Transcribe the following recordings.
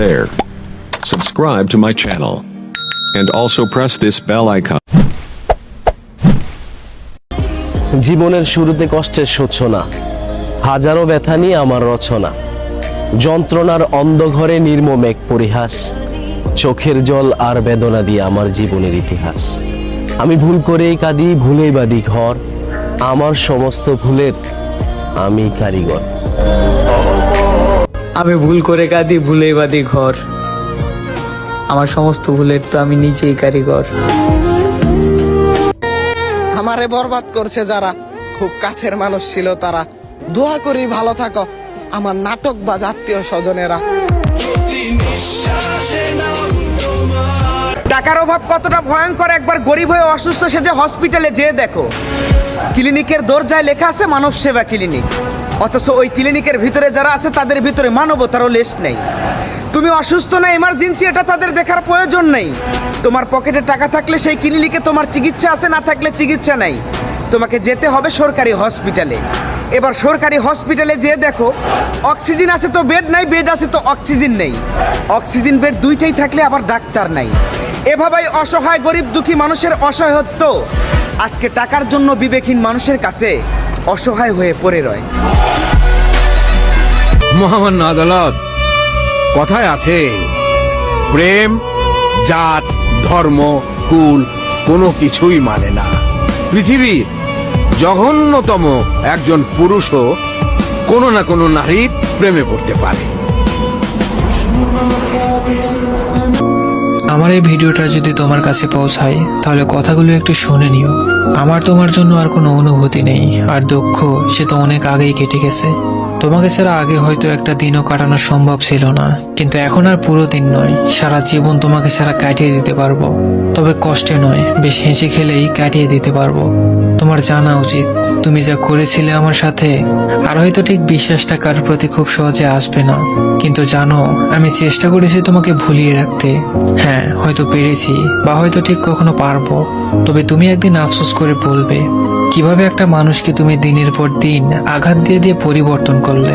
there. Subscribe to my channel. And also press this bell icon. জীবনের শুরুতে কষ্টের সূচনা, হাজারো ব্যথা নিয়ে আমার রচনা, যন্ত্রণার অন্ধঘরে নির্মম এক পরিহাস, চোখের জল আর বেদনা দিয়ে আমার জীবনের ইতিহাস। আমি ভুল করেই কাঁদি, ভুলেই বাঁধি ঘর, আমার সমস্ত ভুলের আমি কারিগর। আমি ভুল করে কাঁদি, ভুলেই বাঁধি ঘর, আমার সমস্ত ভুলের তো আমি নিজেই কারিগর। আমারে বরবাদ করছে যারা, খুব কাছের মানুষ ছিল তারা, দোয়া করি ভালো থাকো আমার নাটক বা আত্মীয় স্বজনেরা। টাকার অভাব কতটা ভয়ঙ্কর একবার গরিব হয়ে অসুস্থ সেজে হসপিটালে যেয়ে দেখো। ক্লিনিকের দরজায় লেখা আছে মানব সেবা ক্লিনিক, অথচ ওই ক্লিনিকের ভিতরে যারা আছে তাদের ভিতরে মানবতারও লেশ নেই। তুমি অসুস্থ না এমার্জেন্সি, এটা তাদের দেখার প্রয়োজন নেই। তোমার পকেটে টাকা থাকলে সেই ক্লিনিকে তোমার চিকিৎসা আছে, না থাকলে চিকিৎসা নেই। তোমাকে যেতে হবে সরকারি হসপিটালে। এবার সরকারি হসপিটালে যেয়ে দেখো, অক্সিজেন আছে তো বেড নাই, বেড আছে তো অক্সিজেন নেই। অক্সিজেন বেড দুইটাই থাকলে আবার ডাক্তার নাই। এভাবেই অসহায় গরিব দুঃখী মানুষের অসহায়ত্ব আজকে টাকার জন্য বিবেকহীন মানুষের কাছে অসহায় হয়ে পড়ে রয়। মহামান্য আদালত, কথায় আছে প্রেম জাত ধর্ম কুল কোনো কিছুই মানে না। পৃথিবীর জঘন্যতম একজন পুরুষও কোনো না কোনো নারীর প্রেমে পড়তে পারে। আমার এই ভিডিওটা যদি তোমার কাছে পৌঁছায় তাহলে কথাগুলো একটু শুনে নিও। আমার তোমার জন্য আর কোনো অনুভূতি নেই, আর দুঃখ সে তো অনেক আগেই কেটে গেছে। তোমাকে ছাড়া আগে হয়তো একটা দিনও কাটানো সম্ভব ছিল না, কিন্তু এখন আর পুরো দিন নয়, সারা জীবন তোমাকে ছাড়া কাটিয়ে দিতে পারবো। তবে কষ্টে নয়, বেশ হেসে খেলেই কাটিয়ে দিতে পারবো। তোমার জানা উচিত তুমি যা করেছিলে আমার সাথে, আর হয়তো ঠিক বিশ্বাসটা কারোর প্রতি খুব সহজে আসবে না, কিন্তু জানো আমি চেষ্টা করেছি তোমাকে ভুলিয়ে রাখতে। হ্যাঁ, হয়তো পেরেছি বা হয়তো ঠিক কখনো পারবো, তবে তুমি একদিন আফসোস করে বলবে কিভাবে একটা মানুষকে তুমি দিনের পর দিন আঘাত দিয়ে দিয়ে পরিবর্তন করলে।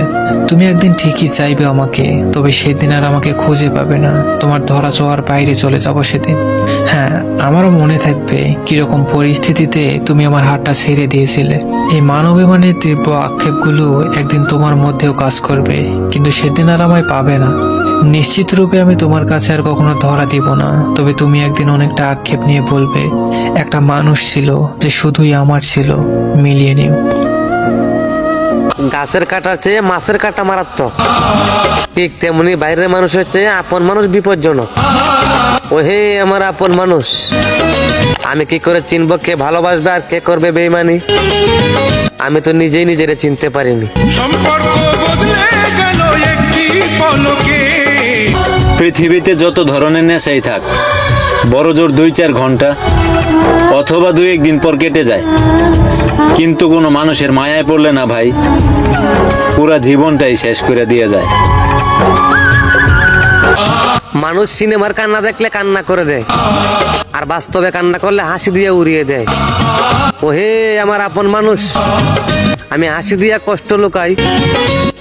তুমি একদিন ঠিকই চাইবে আমাকে, তবে সেদিন আর আমাকে খুঁজে পাবে না। তোমার ধরা ছোঁয়ার বাইরে চলে যাব সেদিন। হ্যাঁ, আমারও মনে থাকবে কিরকম পরিস্থিতিতে তুমি আমার হাতটা ছেড়ে দিয়েছিলে। এই মানবিমানের তীব্র আক্ষেপগুলো একদিন তোমার মধ্যেও কাজ করবে, কিন্তু সেদিন আর আমায় পাবে না। নিশ্চিত রূপে আমি তোমার কাছে আর কখনো ধরা দিব না, তবে তুমি একদিন অনেকটা আক্ষেপ নিয়ে বলবে একটা মানুষ ছিল যে শুধুই আমার ছিল। মিলিয়ে নিও। গাছের কাটার চেয়ে মাছের কাটা মারাত্মক, ঠিক তেমনি বাইরের মানুষের চেয়ে আপন মানুষ বিপজ্জনক। ওহে আমার আপন মানুষ, আমি কি করে চিনবো কে ভালোবাসবে আর কে করবে বেইমানি? আমি তো নিজেই নিজেরে চিনতে পারিনি। পৃথিবীতে যত ধরনের নেশাই থাক, বড় জোর 2-4 ঘন্টা অথবা 2-1 দিন পর কেটে যায়, কিন্তু কোনো মানুষের মায়ায় পড়লে না ভাই, পুরা জীবনটাই শেষ করে দিয়ে যায়। মানুষ সিনেমার কান্না দেখলে কান্না করে দেয়, আর বাস্তবে কান্না করলে হাসি দিয়ে উড়িয়ে দেয়। ওহে আমার আপন মানুষ, আমি হাসি দিয়া কষ্ট লুকাই।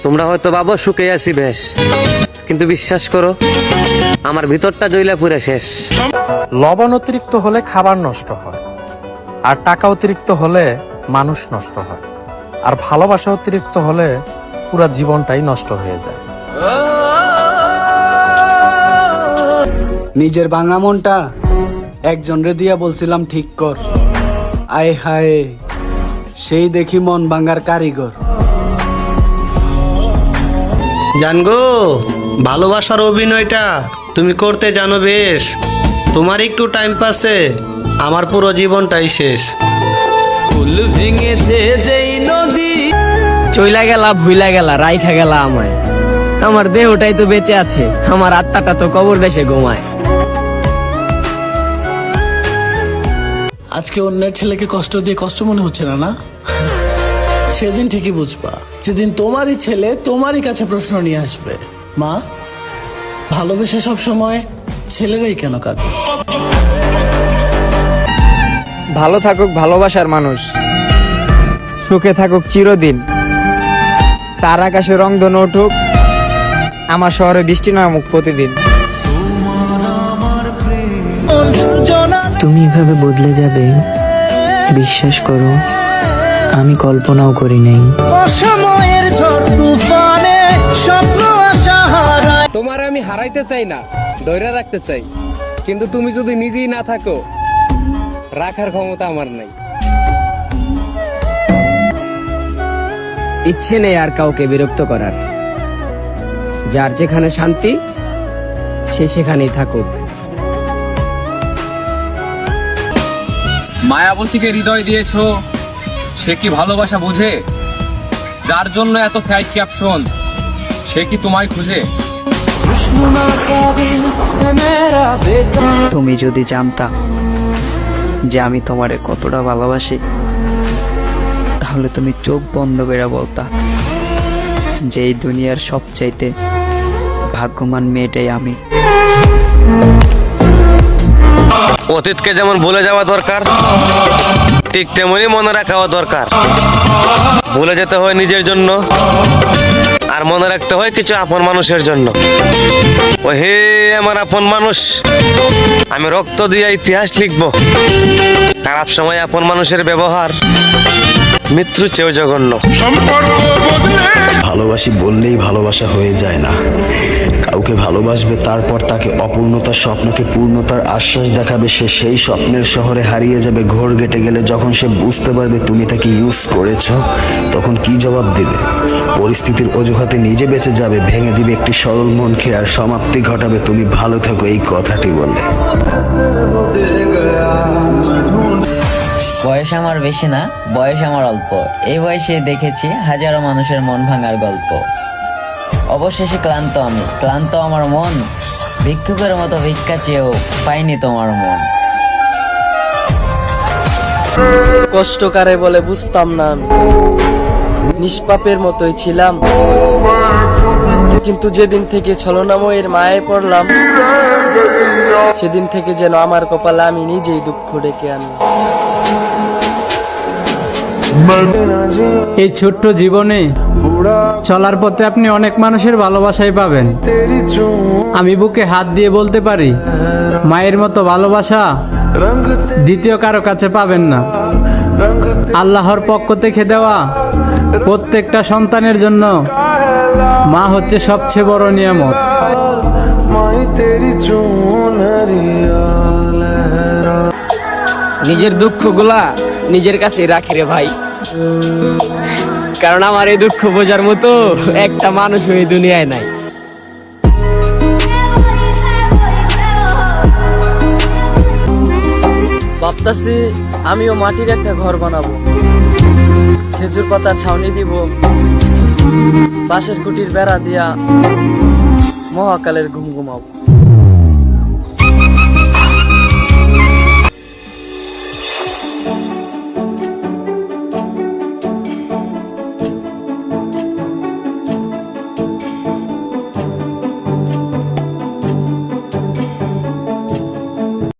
তোমরা হয়তো ভাবো সুখে আছি বেশ, কিন্তু বিশ্বাস করো আমার ভিতরটা জ্বলা পুরে শেষ। লবণ অতিরিক্ত হলে খাবার নষ্ট হয়, আর টাকা অতিরিক্ত হলে মানুষ নষ্ট হয়, আর ভালোবাসা অতিরিক্ত হলে পুরা জীবনটাই নষ্ট হয়ে যায়। নিজের ভাঙা মনটা একজন রে দিয়া বলছিলাম ঠিক কর, আয় হায় সেই দেখি মন ভাঙার কারিগর। জানগো, ভালোবাসার অভিনয়টা তুমি করতে জানো বেশ। তোমার একটু টাইম পাসে আমার পুরো জীবনটাই শেষ। ফুল ভেঙেছে যেই নদী, চইলা গেলা ভুইলা গেলা রাইখা গেলা আমায়। আমার দেহটাই তো বেঁচে আছে, আমার আত্মাটা তো কবর দেশে ঘুমায়। আজকে অন্যের ছেলেকে কষ্ট দিয়ে কষ্ট মনে হচ্ছে না? না, সেদিন ঠিকই বুঝবা, যেদিন তোমারই ছেলে তোমারই কাছে প্রশ্ন নিয়ে আসবে, মা ভালোবেসে সব সময় ছেলেরাই কেন কাঁদে? ভালো থাকুক ভালোবাসার মানুষ, সুখে থাকুক চিরদিন, তার আকাশে রংধনু উঠুক, আমার শহরে বৃষ্টি নামুক প্রতিদিন। তুমি এভাবে বদলে যাবে বিশ্বাস করো আমি কল্পনাও করি নাই। তোমার আমি হারাইতে চাই না, ধরে রাখতে চাই, কিন্তু তুমি যদি নিজেই না থাকো রাখার ক্ষমতা আমার নাই। ইচ্ছে নেই আর কাউকে বিরক্ত করার, যার যেখানে শান্তি সে সেখানেই থাকুক। মায়াবতীকে হৃদয় দিয়েছো, সে কি ভালোবাসা বুঝে? যার জন্য এত সাইড ক্যাপশন, সে কি তোমায় খুঁজে? তুমি যদি জানতা যে আমি তোমারে কতটা ভালোবাসি, তাহলে তুমি চোখ বন্ধ করে বলতা যে এই দুনিয়ার সবচাইতে ভাগ্যবান মেয়েটাই আমি। অতীতকে যেমন ভুলে যাওয়া দরকার, ঠিক তেমনি মনে রাখাও দরকার। ভুলে যেতে হয় নিজের জন্য, আর মনে রাখতে হয় কিছু আপন মানুষের জন্য। ও হে আমার আপন মানুষ, আমি রক্ত দিয়ে ইতিহাস লিখবো। খারাপ সময় আপন মানুষের ব্যবহার মৃত্যু চেয়েও জঘন্য। ভালোবাসি বললেই ভালোবাসা হয়ে যায় না। কাউকে ভালোবাসবে, তারপর তাকে অপূর্ণতার স্বপ্নকে পূর্ণতার আশ্বাস দেখাবে। সে সেই স্বপ্নের শহরে হারিয়ে যাবে। ঘোর গেটে গেলে যখন সে বুঝতে পারবে তুমি তাকে ইউজ করেছো, তখন কি জবাব দিবে? পরিস্থিতির অজুহাতে নিজে বেঁচে যাবে, ভেঙে দিবে একটি সরল মনকে, আর সমাপ্তি ঘটাবে তুমি ভালো থাকো এই কথাটি বলে। বয়স আমার বেশি না, বয়স আমার অল্প। এই বয়সে দেখেছি হাজারো মানুষের মন ভাঙার গল্প। অবশেষে ক্লান্ত আমি, ক্লান্ত আমার মন। ভিক্ষুকের মতো ভিক্ষা চেয়েও পাইনি তোমার মন। কষ্ট কারে বলে বুঝতাম না আমি, নিষ্পাপের মতোই ছিলাম। কিন্তু যেদিন থেকে ছলনাময়ের মায়ে পড়লাম, সেদিন থেকে যেন আমার কপালে আমি নিজেই দুঃখ ডেকে আনলাম। এই ছোট্ট জীবনে চলার পথে আপনি অনেক মানুষের ভালোবাসাই পাবেন। আমি বুকে হাত দিয়ে বলতে পারি, মায়ের মতো ভালোবাসা দ্বিতীয় কারো কাছে পাবেন না। আল্লাহর পক্ষ থেকে দেওয়া প্রত্যেকটা সন্তানের জন্য মা হচ্ছে সবচেয়ে বড় নিয়ামত। নিজের দুঃখগুলা নিজের কাছে রাখি রে ভাই, কারণ আমার এই দুঃখ বোঝার মতো একটা মানুষ এই দুনিয়ায় নাই। ভাবতাছি আমিও মাটির একটা ঘর বানাবো, খেজুর পাতা ছাউনি দিব, বাঁশের খুঁটির বেড়া দিয়া মহাকালের ঘুম ঘুমাবো।